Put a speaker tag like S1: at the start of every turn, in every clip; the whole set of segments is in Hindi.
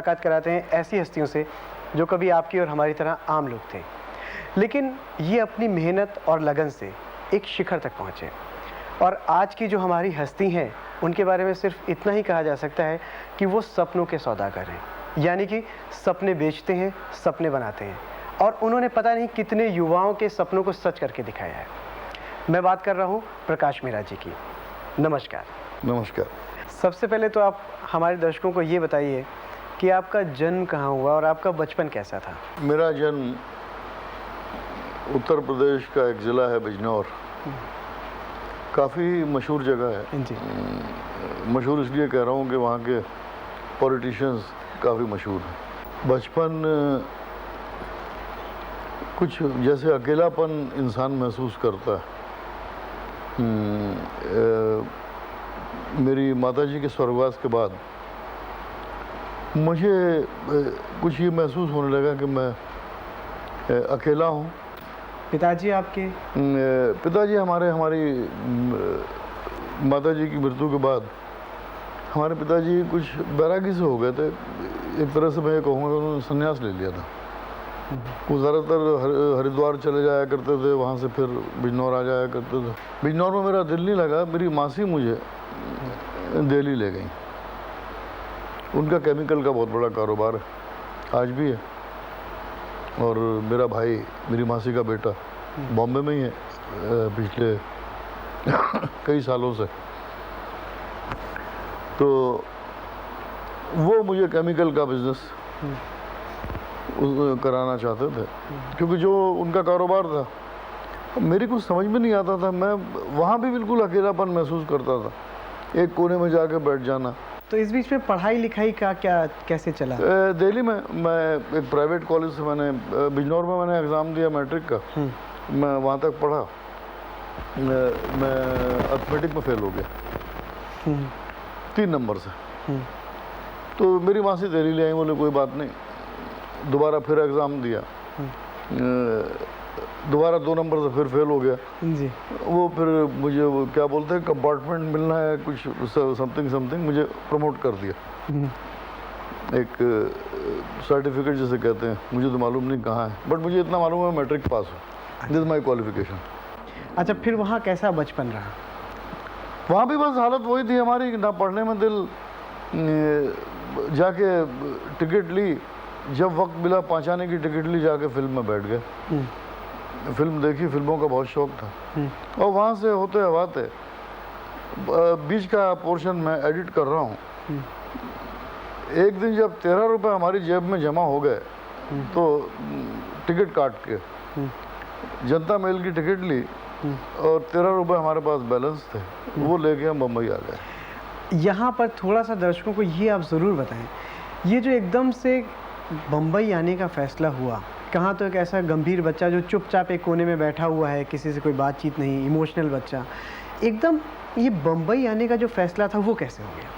S1: मुलाकात कराते हैं ऐसी हस्तियों से जो कभी आपकी और हमारी तरह आम लोग थे, लेकिन ये अपनी मेहनत और लगन से एक शिखर तक पहुँचे। और आज की जो हमारी हस्ती हैं उनके बारे में सिर्फ इतना ही कहा जा सकता है कि वो सपनों के सौदागर हैं, यानी कि सपने बेचते हैं, सपने बनाते हैं, और उन्होंने पता नहीं कितने युवाओं के सपनों को सच करके दिखाया है। मैं बात कर रहा हूँ प्रकाश मेहरा जी की। नमस्कार।
S2: नमस्कार।
S1: सबसे पहले तो आप हमारे दर्शकों को ये बताइए कि आपका जन्म कहाँ हुआ और आपका बचपन कैसा था?
S2: मेरा जन्म उत्तर प्रदेश का एक ज़िला है बिजनौर, काफ़ी मशहूर जगह है
S1: जी।
S2: मशहूर इसलिए कह रहा हूँ कि वहाँ के पॉलिटिशियंस काफ़ी मशहूर हैं। बचपन कुछ जैसे अकेलापन इंसान महसूस करता है। मेरी माताजी के स्वर्गवास के बाद मुझे कुछ ये महसूस होने लगा कि मैं अकेला हूँ।
S1: पिताजी आपके?
S2: पिताजी हमारी माताजी की मृत्यु के बाद हमारे पिताजी कुछ बैरागी से हो गए थे। एक तरह से मैं ये कहूँगा उन्होंने संन्यास ले लिया था। वो ज़्यादातर हरिद्वार चले जाया करते थे, वहाँ से फिर बिजनौर आ जाया करते थे। बिजनौर में मेरा दिल नहीं लगा, मेरी मासी मुझे दिल्ली ले गई। उनका केमिकल का बहुत बड़ा कारोबार है, आज भी है। और मेरा भाई, मेरी मासी का बेटा बॉम्बे में ही है पिछले कई सालों से। तो वो मुझे केमिकल का बिजनेस कराना चाहते थे, क्योंकि जो उनका कारोबार था मेरी कुछ समझ में नहीं आता था। मैं वहाँ भी बिल्कुल अकेलापन महसूस करता था, एक कोने में जाके बैठ जाना।
S1: तो इस बीच में पढ़ाई लिखाई का क्या कैसे चला?
S2: दिल्ली में मैं एक प्राइवेट कॉलेज से बिजनौर में मैंने एग्ज़ाम दिया मैट्रिक का। मैं वहाँ तक पढ़ा। मैं अर्थमेटिक में फेल हो गया 3 नंबर से। तो मेरी मासी दिल्ली ले आई, बोले कोई बात नहीं, दोबारा फिर एग्ज़ाम दिया, दोबारा 2 नंबर से फिर फेल हो गया
S1: जी।
S2: वो फिर मुझे वो क्या बोलते हैं कंपार्टमेंट मिलना है कुछ समथिंग मुझे प्रमोट कर दिया। एक सर्टिफिकेट जैसे कहते हैं, मुझे तो मालूम नहीं कहाँ है, बट मुझे इतना मालूम है मैट्रिक पास हूँ। This my qualification.
S1: अच्छा, फिर वहाँ कैसा बचपन रहा?
S2: वहाँ भी बस हालत वही थी हमारी, ना पढ़ने में दिल, जाके टिकट ली, जब वक्त मिला पहुँचाने की टिकट ली, जाके फिल्म में बैठ गए। फिल्म देखी, फिल्मों का बहुत शौक था। और वहाँ से होते हवाते बीच का पोर्शन मैं एडिट कर रहा हूँ। एक दिन जब 13 रुपये हमारी जेब में जमा हो गए तो टिकट काट के जनता मेल की टिकट ली और 13 रुपये हमारे पास बैलेंस थे, वो लेके हम बम्बई आ गए।
S1: यहाँ पर थोड़ा सा दर्शकों को ये आप ज़रूर बताएं, ये जो एकदम से बम्बई आने का फ़ैसला हुआ, कहाँ तो एक ऐसा गंभीर बच्चा जो चुपचाप एक कोने में बैठा हुआ है, किसी से कोई बातचीत नहीं, इमोशनल बच्चा, एकदम ये बम्बई आने का जो फ़ैसला था वो कैसे हो गया?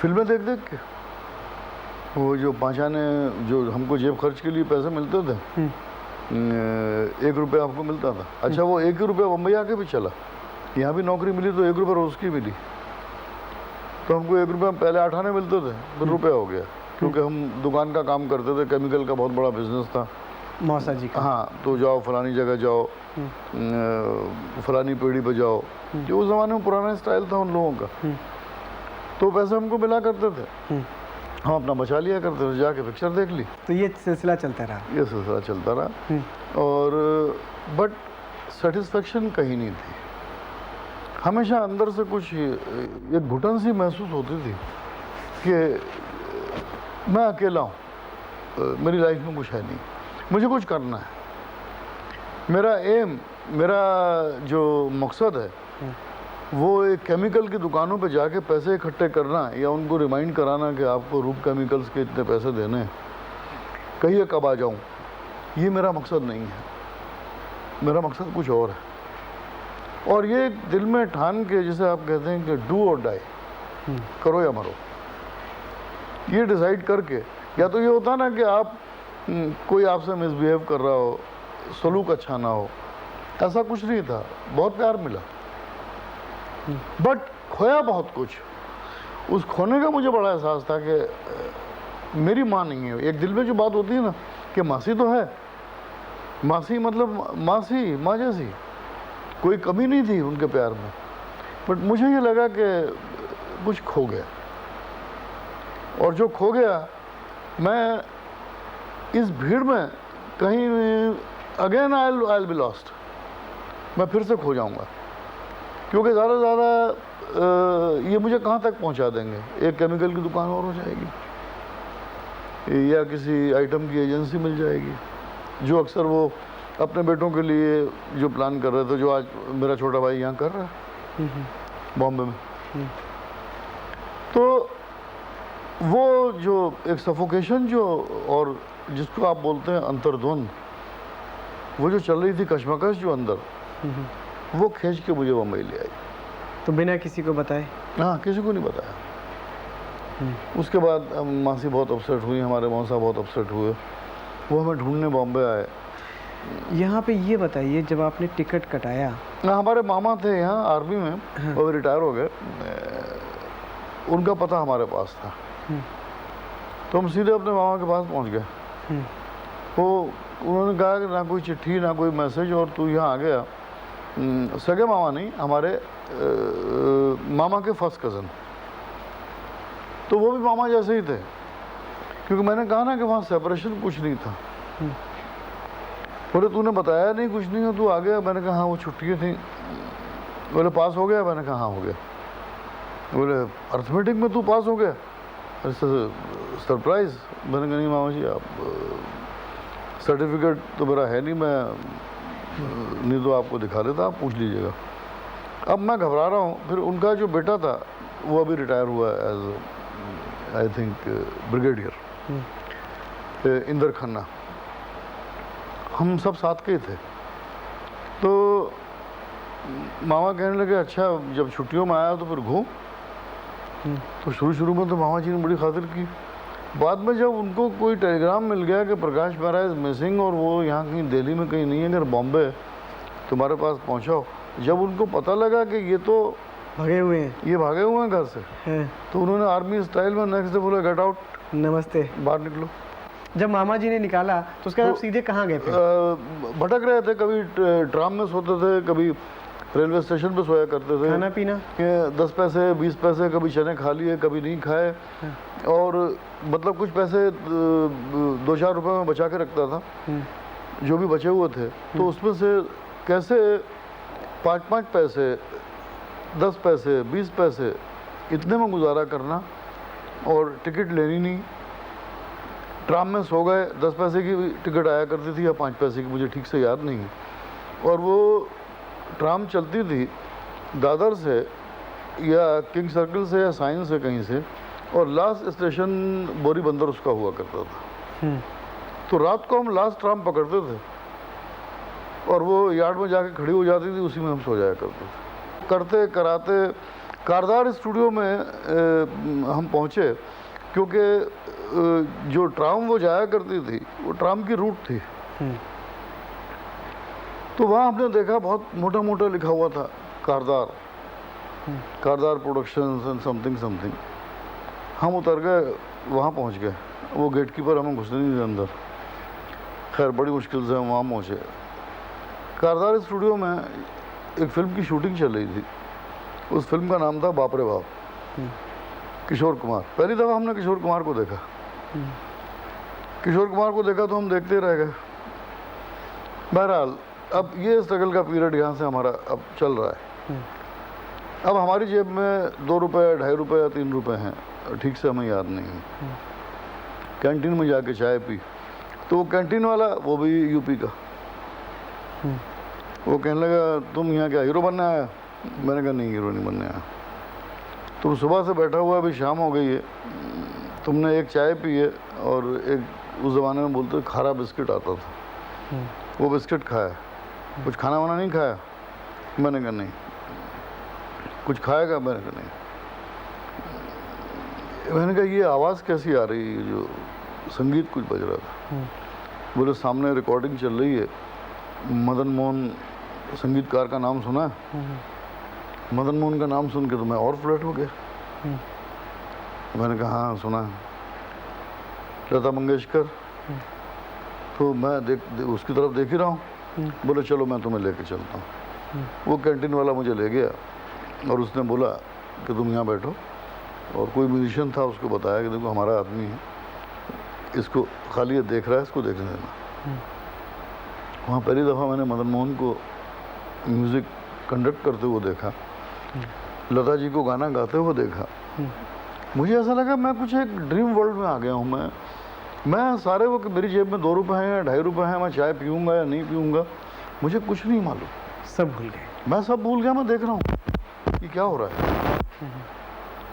S2: फिल्में देख देख के, वो जो पहुँचाने, जो हमको जेब खर्च के लिए पैसे मिलते थे, 1 रुपया आपको मिलता था। अच्छा, वो 1 ही रुपया बम्बई आके भी चला। यहाँ भी नौकरी मिली तो 1 रुपया रोज़ की मिली, तो हमको 1 रुपया पहले 8 आने मिलते थे, फिर रुपया हो गया, क्योंकि हम दुकान का काम करते थे, केमिकल का बहुत बड़ा बिजनेस था
S1: मौसा जी का।
S2: हाँ, तो जाओ फलानी जगह जाओ, फलानी पीढ़ी पे जाओ, जो उस ज़माने में पुराना स्टाइल था उन लोगों का। तो पैसे हमको मिला करते थे, हम अपना बचा लिया करते थे, जाके पिक्चर देख ली।
S1: तो ये सिलसिला चलता रहा?
S2: ये सिलसिला चलता रहा, और बट सेटिस्फेक्शन कहीं नहीं थी। हमेशा अंदर से कुछ एक घुटन सी महसूस होती थी कि मैं अकेला हूँ, मेरी लाइफ में कुछ है नहीं, मुझे कुछ करना है। मेरा एम, मेरा जो मकसद है वो एक केमिकल की दुकानों पे जाके पैसे इकट्ठे करना या उनको रिमाइंड कराना कि आपको रूप केमिकल्स के इतने पैसे देने हैं, कहिए कब आ जाऊँ, ये मेरा मकसद नहीं है। मेरा मकसद कुछ और है। और ये दिल में ठान के, जैसे आप कहते हैं कि डू और डाई, करो या मरो, ये डिसाइड करके, या तो ये होता ना कि आप कोई आपसे मिसबिहेव कर रहा हो, सलूक अच्छा ना हो, ऐसा कुछ नहीं था। बहुत प्यार मिला, बट खोया बहुत कुछ। उस खोने का मुझे बड़ा एहसास था कि मेरी माँ नहीं है। एक दिल में जो बात होती है ना कि मासी तो है, मासी मतलब मासी, माँ जैसी, कोई कमी नहीं थी उनके प्यार में। बट मुझे ये लगा कि कुछ खो गया, और जो खो गया मैं इस भीड़ में कहीं अगेन आई बी लॉस्ट, मैं फिर से खो जाऊंगा, क्योंकि ज़्यादा से ज़्यादा ये मुझे कहाँ तक पहुँचा देंगे। एक केमिकल की दुकान और हो जाएगी, या किसी आइटम की एजेंसी मिल जाएगी, जो अक्सर वो अपने बेटों के लिए जो प्लान कर रहे थे, जो आज मेरा छोटा भाई यहाँ कर रहा है बॉम्बे में। तो वो जो एक सफोकेशन जो, और जिसको आप बोलते हैं अंतर्द्वंद, वो जो चल रही थी कश्मकश जो अंदर, वो खींच के मुझे बम्बई ले आई।
S1: तो बिना किसी को बताए?
S2: हाँ, किसी को नहीं बताया। उसके बाद मासी बहुत अपसेट हुई, हमारे मौसा बहुत अपसेट हुए, वो हमें ढूंढने बॉम्बे आए।
S1: यहाँ पे ये बताइए, जब आपने टिकट कटाया,
S2: हमारे मामा थे यहाँ आर्मी में, वो रिटायर हो गए, उनका पता हमारे पास था, तो हम सीधे अपने मामा के पास पहुँच गए। वो उन्होंने कहा कि ना कोई चिट्ठी ना कोई मैसेज, और तू यहाँ आ गया। सगे मामा नहीं, हमारे मामा के फर्स्ट कज़न, तो वो भी मामा जैसे ही थे, क्योंकि मैंने कहा ना कि वहाँ सेपरेशन कुछ नहीं था। बोले तूने बताया नहीं, कुछ नहीं है, तू आ गया। मैंने कहा हाँ, वो छुट्टियाँ थी। बोले पास हो गया? मैंने कहा हाँ हो गया। बोले अर्थमेटिक में तू पास हो गया? सरप्राइज। मैंने कहा नहीं मामा जी, आप सर्टिफिकेट तो मेरा है नहीं, मैं नहीं तो आपको दिखा देता, आप पूछ लीजिएगा। अब मैं घबरा रहा हूँ। फिर उनका जो बेटा था वो अभी रिटायर हुआ as I think brigadier, Inder Khanna. हम सब साथ के ही थे। तो मामा कहने लगे अच्छा जब छुट्टियों में आया तो फिर घूम। तो शुरू में तो मामा जी ने बड़ी खातिर की। बाद में जब उनको कोई टेलीग्राम मिल गया कि प्रकाश मेहरा इज मिसिंग और वो यहाँ कहीं दिल्ली में कहीं नहीं है, अगर बॉम्बे तुम्हारे पास पहुँचाओ, जब उनको पता लगा कि ये तो
S1: भागे हुए हैं,
S2: ये भागे हुए हैं घर से, तो उन्होंने आर्मी स्टाइल में नेक्स्ट डे बोला गेट आउट,
S1: नमस्ते,
S2: बाहर निकलो।
S1: जब मामा जी ने निकाला तो उसके बाद आप सीधे कहाँ गए?
S2: भटक रहे थे, कभी ट्राम में सोते थे, कभी रेलवे स्टेशन पे सोया करते थे।
S1: खाना पीना
S2: 10 पैसे 20 पैसे, कभी चने खा लिए कभी नहीं खाए, और मतलब कुछ पैसे 2-4 रुपए में बचा के रखता था जो भी बचे हुए थे। तो उसमें से कैसे 5-5 पैसे 10 पैसे 20 पैसे इतने में गुजारा करना, और टिकट लेनी नहीं। ट्राम में सो गए, 10 पैसे की टिकट आया करती थी या 5 पैसे की, मुझे ठीक से याद नहीं है। और वो ट्राम चलती थी दादर से या किंग सर्कल से या साइंस से कहीं से, और लास्ट स्टेशन बोरी बंदर उसका हुआ करता था। तो रात को हम लास्ट ट्राम पकड़ते थे और वो यार्ड में जाके खड़ी हो जाती थी, उसी में हम सो जाया करते थे। करते कराते कारदार स्टूडियो में हम पहुँचे, क्योंकि जो ट्राम वो जाया करती थी वो ट्राम की रूट थी। तो वहाँ हमने देखा बहुत मोटा मोटा लिखा हुआ था कारदार, कारदार प्रोडक्शंस एंड समथिंग समथिंग। हम उतर गए, वहाँ पहुँच गए। वो गेट कीपर हमें घुसने नहीं दिया अंदर। खैर बड़ी मुश्किल से हम वहाँ पहुँचे। कारदार स्टूडियो में एक फ़िल्म की शूटिंग चल रही थी। उस फिल्म का नाम था बाप रे बाप, किशोर कुमार। पहली दफ़ा हमने किशोर कुमार को देखा। किशोर कुमार को देखा तो हम देखते रह गए। बहरहाल अब ये स्ट्रगल का पीरियड यहाँ से हमारा अब चल रहा है। अब हमारी जेब में 2 रुपये 2.5 रुपये या 3 रुपये हैं, ठीक से हमें याद नहीं है। कैंटीन में जाके चाय पी, तो वो कैंटीन वाला वो भी यूपी का, वो कहने लगा तुम यहाँ क्या हीरो बनने आया? मैंने कहा नहीं, हीरो नहीं बनने आया। तुम सुबह से बैठा हुआ, अभी शाम हो गई है, तुमने एक चाय पी है और एक उस ज़माने में बोलते खारा बिस्किट आता था, वो बिस्किट खाया, कुछ खाना वाना नहीं खाया? मैंने कहा नहीं। कुछ खाएगा? मैंने कहा नहीं। मैंने कहा ये आवाज़ कैसी आ रही है? जो संगीत कुछ बज रहा था। बोले सामने रिकॉर्डिंग चल रही है, मदन मोहन संगीतकार का नाम सुना? मदन मोहन का नाम सुन के तो मैं और फ्लर्ट हो गया। मैंने कहा हाँ सुना है। लता मंगेशकर। तो मैं उसकी तरफ देख ही रहा हूँ, बोले चलो मैं तुम्हें लेके चलता हूँ। वो कैंटीन वाला मुझे ले गया और उसने बोला कि तुम यहाँ बैठो, और कोई म्यूजिशियन था, उसको बताया कि देखो हमारा आदमी है, इसको खाली ये देख रहा है, इसको देखने देना। वहाँ पहली दफ़ा मैंने मदन मोहन को म्यूज़िक कंडक्ट करते हुए देखा, लता जी को गाना गाते हुए देखा। मुझे ऐसा लगा मैं कुछ एक ड्रीम वर्ल्ड में आ गया हूँ। मैं सारे वो, मेरी जेब में 2 रुपये हैं या 2.5 रुपये हैं, मैं चाय पीऊँगा या नहीं पीऊँगा, मुझे कुछ नहीं मालूम,
S1: सब भूल गए।
S2: मैं सब भूल गया। मैं देख रहा हूँ कि क्या हो रहा है।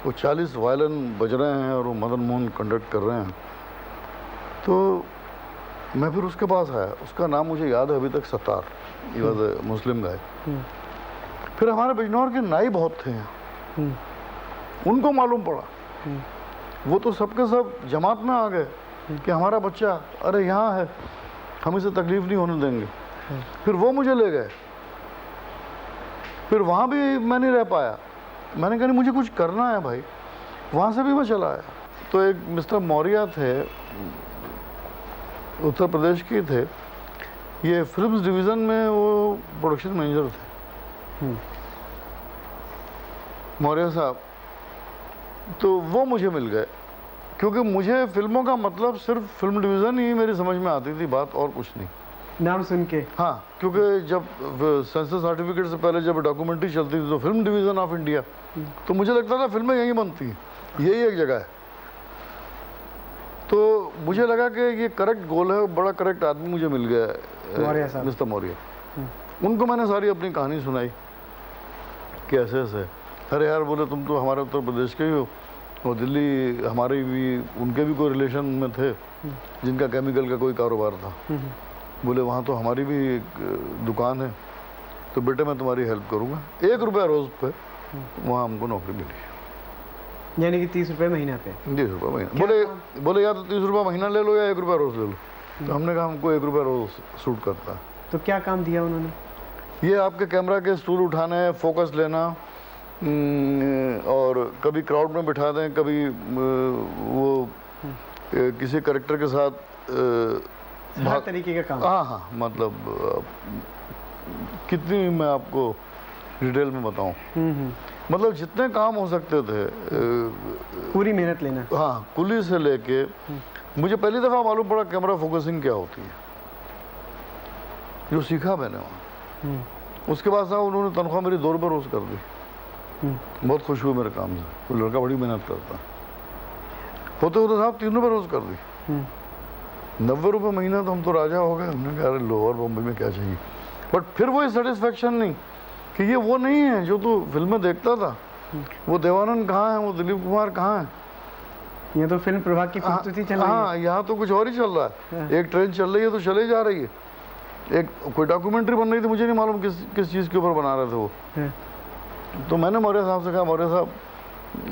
S2: वो 40 वायलिन बज रहे हैं और वो मदन मोहन कंडक्ट कर रहे हैं। तो मैं फिर उसके पास आया, उसका नाम मुझे याद है अभी तक, सत्तार, ये वॉज मुस्लिम गाय। फिर हमारे बिजनौर के नाई बहुत थे यहाँ, उनको मालूम पड़ा, वो तो सबके सब जमात में आ गए कि हमारा बच्चा अरे यहाँ है, हम इसे तकलीफ नहीं होने देंगे। फिर वो मुझे ले गए, फिर वहाँ भी मैं नहीं रह पाया, मैंने कहा नहीं मुझे कुछ करना है भाई, वहाँ से भी मैं चला आया। तो एक मिस्टर मौर्य थे, उत्तर प्रदेश के थे, ये फिल्म्स डिवीज़न में वो प्रोडक्शन मैनेजर थे, मौर्य साहब। तो वो मुझे मिल गए, क्योंकि मुझे फिल्मों का मतलब सिर्फ फिल्म डिवीज़न ही मेरी समझ में आती थी, बात और कुछ नहीं,
S1: नाम सुन के।
S2: हाँ, क्योंकि जब सेंसस सर्टिफिकेट से पहले जब डॉक्यूमेंट्री चलती थी तो फिल्म डिवीज़न ऑफ इंडिया, तो मुझे लगता था फिल्में यहीं बनती हैं, यही एक जगह है। तो मुझे लगा कि ये करेक्ट गोल है, बड़ा करेक्ट आदमी मुझे मिल गया, मिस्टर मौर्य। उनको मैंने सारी अपनी कहानी सुनाई कि ऐसे ऐसे। अरे यार, बोले तुम तो हमारे उत्तर प्रदेश के ही हो, और दिल्ली हमारे भी, उनके भी कोई रिलेशन में थे जिनका केमिकल का कोई कारोबार था। बोले वहाँ तो हमारी भी एक दुकान है, तो बेटे मैं तुम्हारी हेल्प करूँगा। 1 रुपया रोज़ पे वहाँ हमको नौकरी मिली,
S1: यानी कि 30 रुपये महीना पे।
S2: 30 रुपये महीना। बोले या तो 30 रुपये महीना ले लो या 1 रुपया रोज़ ले लो। तो हमने कहा हमको 1 रुपया रोज़ सूट करता है।
S1: तो क्या काम दिया उन्होंने?
S2: ये आपके कैमरा के स्टूल उठाने, फोकस लेना, और कभी क्राउड में बिठा दें, कभी वो किसी करेक्टर के साथ
S1: हर तरीके का काम।
S2: हाँ हाँ, मतलब कितनी मैं आपको डिटेल में बताऊं, मतलब जितने काम हो सकते थे,
S1: पूरी मेहनत लेना।
S2: हाँ, कुली से लेके मुझे पहली दफ़ा मालूम पड़ा कैमरा फोकसिंग क्या होती है, जो सीखा मैंने वहाँ। उसके बाद साहब उन्होंने तनख्वाह मेरी 2 रुपये रोज़ कर दी। बहुत खुश हुए मेरे काम से, वो लड़का बड़ी मेहनत करता। होते होते साहब 3 रुपये रोज़ कर दी। 90 रुपये महीना तो हम तो राजा हो गए। हमने कहा अरे लोअर बॉम्बे में क्या चाहिए। बट फिर वही सेटिस्फेक्शन नहीं कि ये वो नहीं है जो तू फिल्में देखता था, वो देवानंद कहाँ है, वो दिलीप कुमार कहाँ है।
S1: ये तो फिल्म प्रभाग की खूबसूरती चल रही है।
S2: हाँ, यहाँ तो कुछ और ही चल रहा है। एक ट्रेन चल रही है तो चले जा रही है, एक कोई डॉक्यूमेंट्री बन रही थी, मुझे नहीं मालूम किस चीज़ के ऊपर बना रहे थे वो। तो मैंने मौर्य साहब से कहा, मौर्य साहब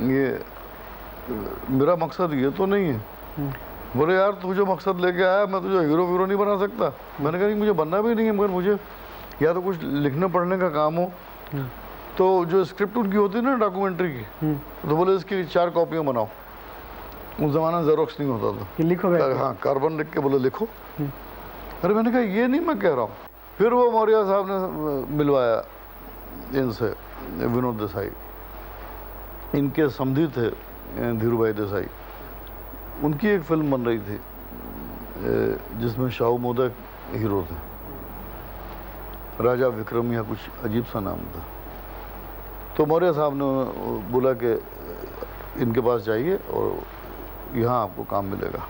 S2: ये मेरा मकसद ये तो नहीं है। बोले यार तू जो मकसद लेके आया, मैं तुझे हीरो नहीं बना सकता। मैंने कहा मुझे बनना भी नहीं है, मगर मुझे या तो कुछ लिखने पढ़ने का काम हो। तो जो स्क्रिप्ट उनकी होती है ना डॉक्यूमेंट्री की, तो बोले इसकी 4 कॉपियाँ बनाओ। उस ज़माना जेरोक्स नहीं होता था,
S1: लिखो।
S2: हाँ, कार्बन लिख के बोले लिखो। अरे मैंने कहा ये नहीं मैं कह रहा हूँ। फिर वो मौर्य साहब ने मिलवाया इनसे, विनोद देसाई, इनके समधी थे धीरूभाई देसाई। उनकी एक फिल्म बन रही थी जिसमें शाहू मोदक हीरो थे, राजा विक्रम या कुछ अजीब सा नाम था। तो मौर्य साहब ने बोला कि इनके पास जाइए और यहाँ आपको काम मिलेगा।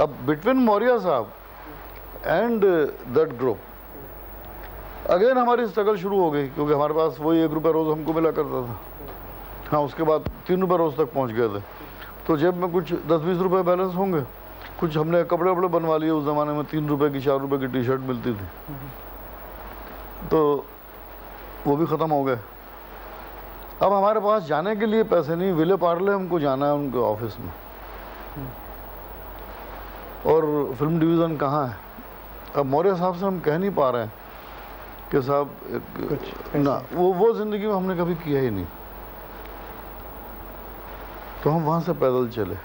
S2: अब बिटवीन मौर्य साहब एंड दैट ग्रुप अगेन हमारी स्ट्रगल शुरू हो गई, क्योंकि हमारे पास वही 1 रुपया रोज़ हमको मिला करता था। हाँ, उसके बाद 3 रुपये रोज़ तक पहुँच गए थे। तो जेब में कुछ 10-20 रुपये बैलेंस होंगे, कुछ हमने कपड़े वपड़े बनवा लिए। उस ज़माने में 3 रुपये की 4 रुपये की टी शर्ट मिलती थी, तो वो भी ख़त्म हो गए। अब हमारे पास जाने के लिए पैसे नहीं, विले पार्ले हमको जाना है उनके ऑफिस में, और फिल्म डिवीज़न कहाँ है। अब मौर्य साहब से हम कह नहीं पा रहे हैं कि साहब ना, वो ज़िंदगी में हमने कभी किया ही नहीं। तो हम वहाँ से पैदल चले,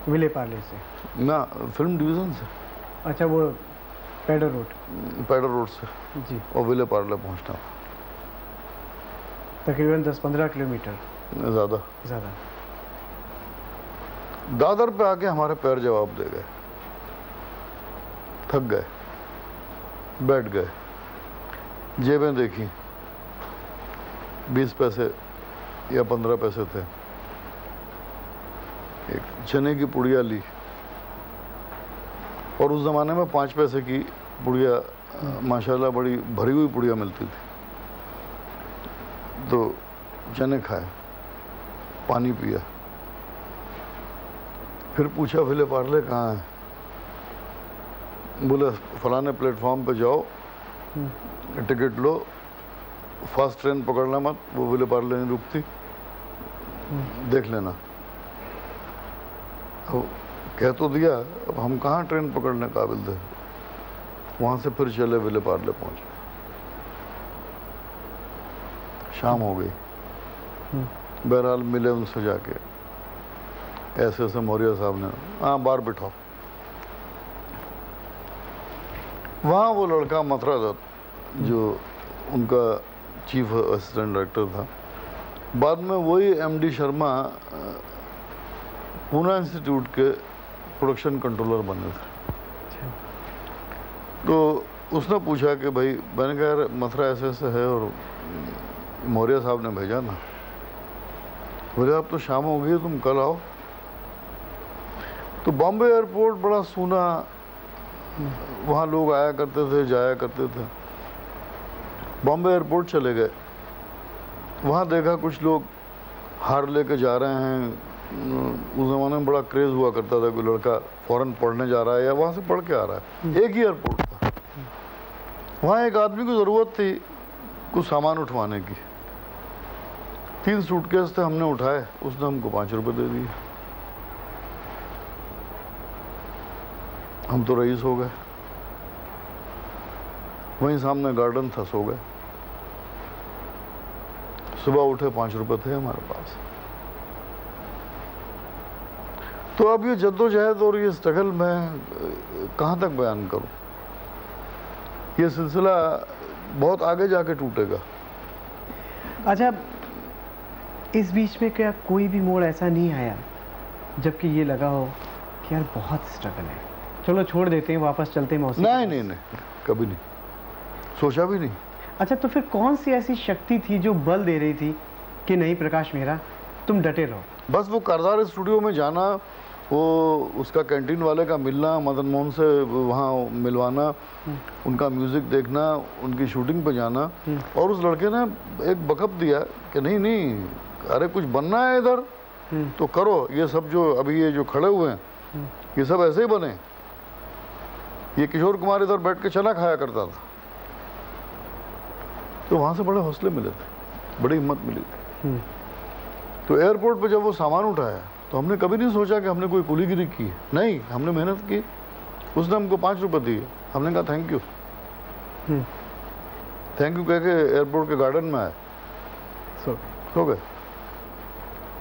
S1: विले पार्ले से?
S2: ना, फिल्म डिवीज़न से,
S1: अच्छा, वो पेडर रोड।
S2: पैडर रोड से,
S1: जी।
S2: और विले पार्ले पहुंचना था।
S1: तकरीबन 10-15 किलोमीटर
S2: ज़्यादा।
S1: ज़्यादा।
S2: दादर पे आके हमारे पैर जवाब दे गए, थक गए, बैठ गए, जेबें देखी, 20 पैसे या 15 पैसे थे, एक चने की पुड़िया ली, और उस ज़माने में 5 पैसे की पुड़िया माशाल्लाह बड़ी भरी हुई पुड़िया मिलती थी, तो चने खाए, पानी पिया, फिर पूछा विले पार्ले कहाँ है? बोले फलाने प्लेटफॉर्म पे जाओ, टिकट लो, फास्ट ट्रेन पकड़ना मत, वो विले पार्ले नहीं रुकती, देख लेना। अब कह तो दिया, अब हम कहाँ ट्रेन पकड़ने काबिल थे। वहाँ से फिर चले, विले पार्ले पहुँचे, शाम हो गई। बहरहाल मिले उनसे जाके, ऐसे ऐसे मौर्य साहब ने, हाँ बाहर बिठाओ। वहाँ वो लड़का मथुरा दत्त जो उनका चीफ असिस्टेंट डायरेक्टर था, बाद में वही एमडी शर्मा पूना इंस्टीट्यूट के प्रोडक्शन कंट्रोलर बने थे। तो उसने पूछा कि भाई, मैंने कहा यार मथुरा ऐसे ऐसे है और मौर्य साहब ने भेजा ना। बोले अब तो शाम हो गई, तुम कल आओ। तो बॉम्बे एयरपोर्ट बड़ा सूना, वहाँ लोग आया करते थे, जाया करते थे। बॉम्बे एयरपोर्ट चले गए, वहाँ देखा कुछ लोग हार लेके जा रहे हैं। उस ज़माने में बड़ा क्रेज़ हुआ करता था, कोई लड़का फ़ॉरेन पढ़ने जा रहा है या वहाँ से पढ़ के आ रहा है। एक ही एयरपोर्ट था, वहाँ एक आदमी को ज़रूरत थी कुछ सामान उठवाने की। 3 सूटकेस थे, हमने उठाए, उसने हमको 5 रुपए दे दिए। हम तो रईस हो गए। वहीं सामने गार्डन था, सो गए। सुबह उठे, 5 रुपए थे हमारे पास। तो अब ये जद्दोजहद और ये स्ट्रगल मैं कहाँ तक बयान करूँ? ये सिलसिला बहुत आगे जाके टूटेगा।
S1: अच्छा, इस बीच में क्या कोई भी मोड़ ऐसा नहीं आया जबकि ये लगा हो कि यार बहुत स्ट्रगल है, चलो छोड़ देते हैं, वापस चलते हैं मौसी?
S2: नहीं, कभी नहीं सोचा भी नहीं।
S1: अच्छा, तो फिर कौन सी ऐसी शक्ति थी जो बल दे रही थी कि नहीं प्रकाश मेहरा, तुम डटे रहो?
S2: बस वो करदार स्टूडियो में जाना, वो उसका कैंटीन वाले का मिलना, मदन मोहन से वहाँ मिलवाना, उनका म्यूज़िक देखना, उनकी शूटिंग पे जाना। और उस लड़के ने एक बकअप दिया कि नहीं, अरे कुछ बनना है इधर तो करो। ये सब जो अभी ये जो खड़े हुए हैं, ये सब ऐसे ही बने। ये किशोर कुमार इधर बैठ के चना खाया करता था। तो वहाँ से बड़े हौसले मिले थे, बड़ी हिम्मत मिली थी। तो एयरपोर्ट पे जब वो सामान उठाया तो हमने कभी नहीं सोचा कि हमने कोई कुलीगिरी की है। नहीं, हमने मेहनत की। उसने हमको 5 रुपए दिए, हमने कहा थैंक यू। थैंक यू कह के एयरपोर्ट के गार्डन में आए, सो गए।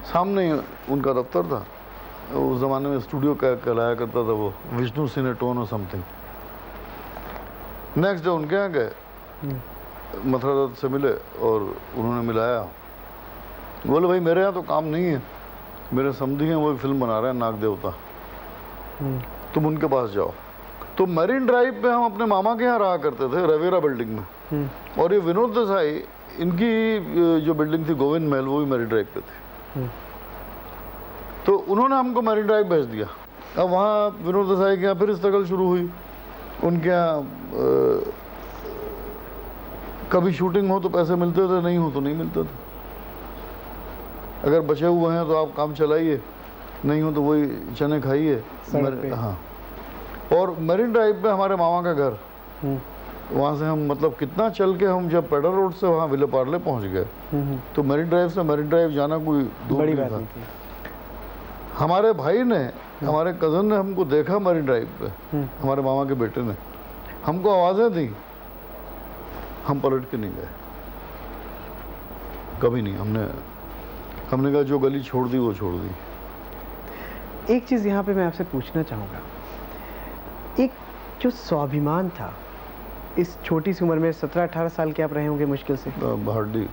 S2: सामने ही उनका दफ्तर था। उस ज़माने में स्टूडियो कहलाया करता था वो, विष्णु सिनेटोन और समथिंग। नेक्स्ट डे उनके यहाँ गए, मथुरा दत्त से मिले और उन्होंने मिलाया। बोले भाई मेरे यहाँ तो काम नहीं है, मेरे समधी हैं, वो एक फिल्म बना रहे हैं नाग देवता, तुम उनके पास जाओ। तो मरीन ड्राइव पे हम अपने मामा के यहाँ रहा करते थे, रवेरा बिल्डिंग में। और ये विनोद देसाई, इनकी जो बिल्डिंग थी गोविंद महल, वो भी मरीन ड्राइव पे थी। तो उन्होंने हमको मरीन ड्राइव भेज दिया। अब वहाँ विनोद देसाई के यहाँ फिर स्ट्रगल शुरू हुई। उनके यहाँ कभी शूटिंग हो तो पैसे मिलते थे, नहीं हो तो नहीं मिलते थे। अगर बचे हुए हैं तो आप काम चलाइए, नहीं हो तो वही चने खाइए। हाँ, और मरीन ड्राइव पे हमारे मामा का घर, वहाँ से हम मतलब कितना चल के हम जब पेडर रोड से वहाँ विले पार्ले पहुँच गए, तो मरीन ड्राइव से मरीन ड्राइव जाना कोई दूर नहीं था। हमारे भाई ने, हमारे कज़न ने हमको देखा मरीन ड्राइव पे, हमारे मामा के बेटे ने हमको आवाज़ें दी, हम पलट के नहीं गए कभी नहीं। हमने कहा जो गली छोड़ दी वो छोड़ दी।
S1: एक चीज़ यहाँ पे मैं आपसे पूछना चाहूँगा, एक जो स्वाभिमान था इस छोटी सी उम्र में, 17-18 साल के आप रहे होंगे मुश्किल से,
S2: हार्डली।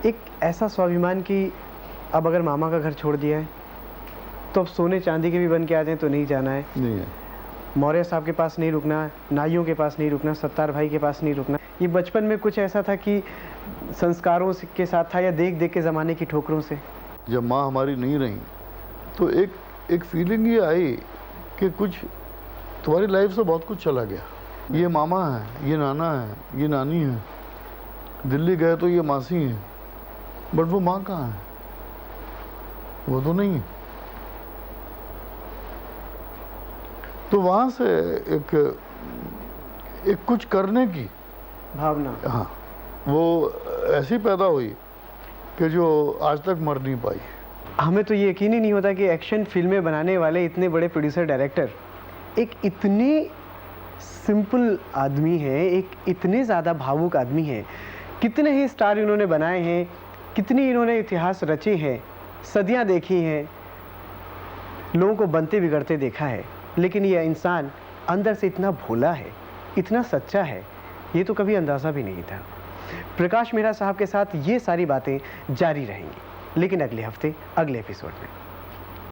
S1: एक ऐसा स्वाभिमान कि अब अगर मामा का घर छोड़ दिया है तो अब सोने चांदी के भी बन के आ जाएं तो नहीं जाना है,
S2: नहीं है।
S1: मौर्य साहब के पास नहीं रुकना, नाइयों के पास नहीं रुकना, सत्तार भाई के पास नहीं रुकना। ये बचपन में कुछ ऐसा था कि संस्कारों के साथ था या देख देख के ज़माने की ठोकरों से?
S2: जब माँ हमारी नहीं रही तो एक फीलिंग ये आई कि कुछ तुम्हारी लाइफ से बहुत कुछ चला गया। ये मामा है, ये नाना है, ये नानी है, दिल्ली गए तो ये मासी है, बट वो माँ कहाँ है? वो तो नहीं है। तो वहाँ से एक कुछ करने की
S1: भावना,
S2: हाँ, वो ऐसी पैदा हुई कि जो आज तक मर नहीं पाई।
S1: हमें तो ये यकीन ही नहीं होता कि एक्शन फिल्में बनाने वाले इतने बड़े प्रोड्यूसर डायरेक्टर एक इतने सिंपल आदमी हैं, एक इतने ज़्यादा भावुक आदमी हैं। कितने ही स्टार इन्होंने बनाए हैं, कितनी इन्होंने इतिहास रचे हैं, सदियां देखी हैं, लोगों को बनते बिगड़ते देखा है, लेकिन ये इंसान अंदर से इतना भोला है, इतना सच्चा है, ये तो कभी अंदाज़ा भी नहीं था। प्रकाश मेहरा साहब के साथ ये सारी बातें जारी रहेंगी, लेकिन अगले हफ्ते अगले एपिसोड में।